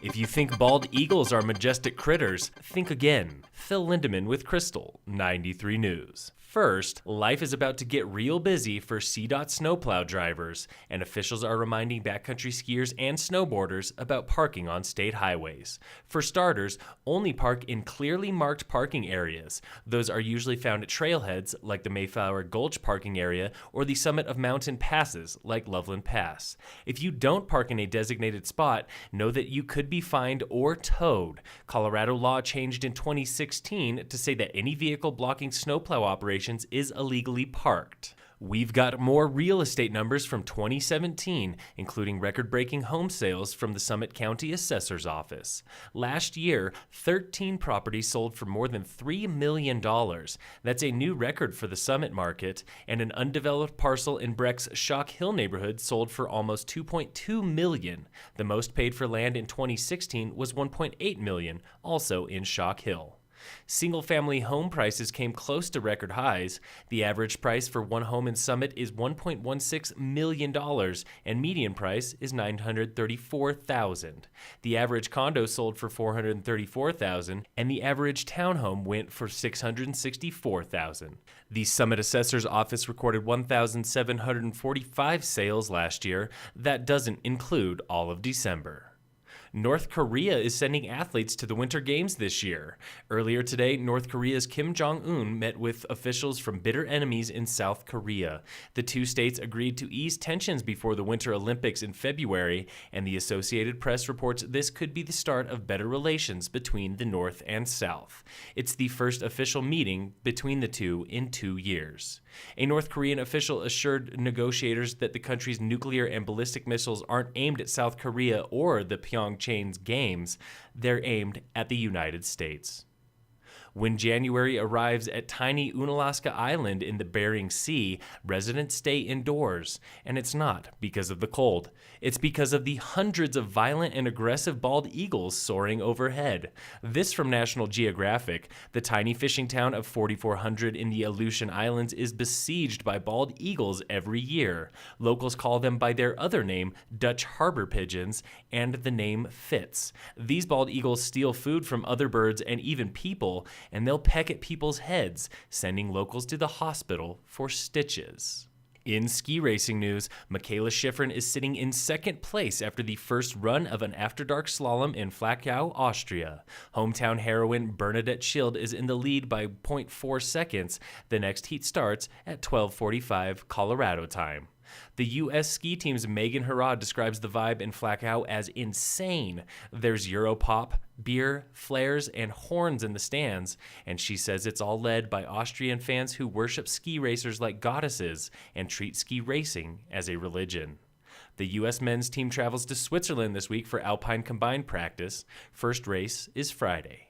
If you think bald eagles are majestic critters, think again. Phil Lindeman with Krystal, 93 News. First, life is about to get real busy for CDOT snowplow drivers, and officials are reminding backcountry skiers and snowboarders about parking on state highways. For starters, only park in clearly marked parking areas. Those are usually found at trailheads like the Mayflower Gulch parking area or the summit of mountain passes like Loveland Pass. If you don't park in a designated spot, know that you could be fined or towed. Colorado law changed in 2016 to say that any vehicle blocking snowplow operations is illegally parked. We've got more real estate numbers from 2017, including record-breaking home sales from the Summit County Assessor's Office. Last year, 13 properties sold for more than $3 million. That's a new record for the Summit market, and an undeveloped parcel in Breck's Shock Hill neighborhood sold for almost $2.2 million. The most paid for land in 2016 was $1.8 million, also in Shock Hill. Single-family home prices came close to record highs. The average price for one home in Summit is $1.16 million, and median price is $934,000. The average condo sold for $434,000, and the average townhome went for $664,000. The Summit Assessor's Office recorded 1,745 sales last year. That doesn't include all of December. North Korea is sending athletes to the Winter Games this year. Earlier today, North Korea's Kim Jong-un met with officials from bitter enemies in South Korea. The two states agreed to ease tensions before the Winter Olympics in February, and the Associated Press reports this could be the start of better relations between the North and South. It's the first official meeting between the two in 2 years. A North Korean official assured negotiators that the country's nuclear and ballistic missiles aren't aimed at South Korea or the Pyeongchang's games, they're aimed at the United States. When January arrives at tiny Unalaska Island in the Bering Sea, residents stay indoors. And it's not because of the cold. It's because of the hundreds of violent and aggressive bald eagles soaring overhead. This from National Geographic. The tiny fishing town of 4,400 in the Aleutian Islands is besieged by bald eagles every year. Locals call them by their other name, Dutch harbor pigeons, and the name fits. These bald eagles steal food from other birds and even people, and they'll peck at people's heads, sending locals to the hospital for stitches. In ski racing news, Michaela Schifrin is sitting in second place after the first run of an after-dark slalom in Flachau, Austria. Hometown heroine Bernadette Schild is in the lead by 0.4 seconds. The next heat starts at 12:45 Colorado time. The U.S. ski team's Megan Harrod describes the vibe in Flachau as insane. There's Europop, beer, flares, and horns in the stands, and she says it's all led by Austrian fans who worship ski racers like goddesses and treat ski racing as a religion. The U.S. men's team travels to Switzerland this week for Alpine Combined practice. First race is Friday.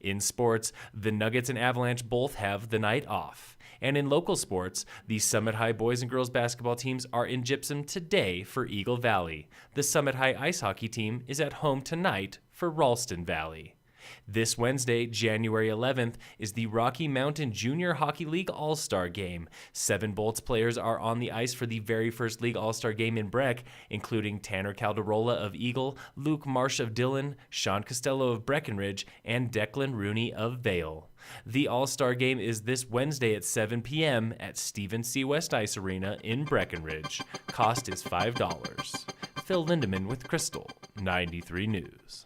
In sports, the Nuggets and Avalanche both have the night off. And in local sports, the Summit High boys and girls basketball teams are in Gypsum today for Eagle Valley. The Summit High ice hockey team is at home tonight for Ralston Valley. This Wednesday, January 11th, is the Rocky Mountain Junior Hockey League All-Star Game. 7 Bolts players are on the ice for the very first League All-Star Game in Breck, including Tanner Calderola of Eagle, Luke Marsh of Dillon, Sean Costello of Breckenridge, and Declan Rooney of Vale. The All-Star Game is this Wednesday at 7 p.m. at Stephen C. West Ice Arena in Breckenridge. Cost is $5. Phil Lindeman with Krystal, 93 News.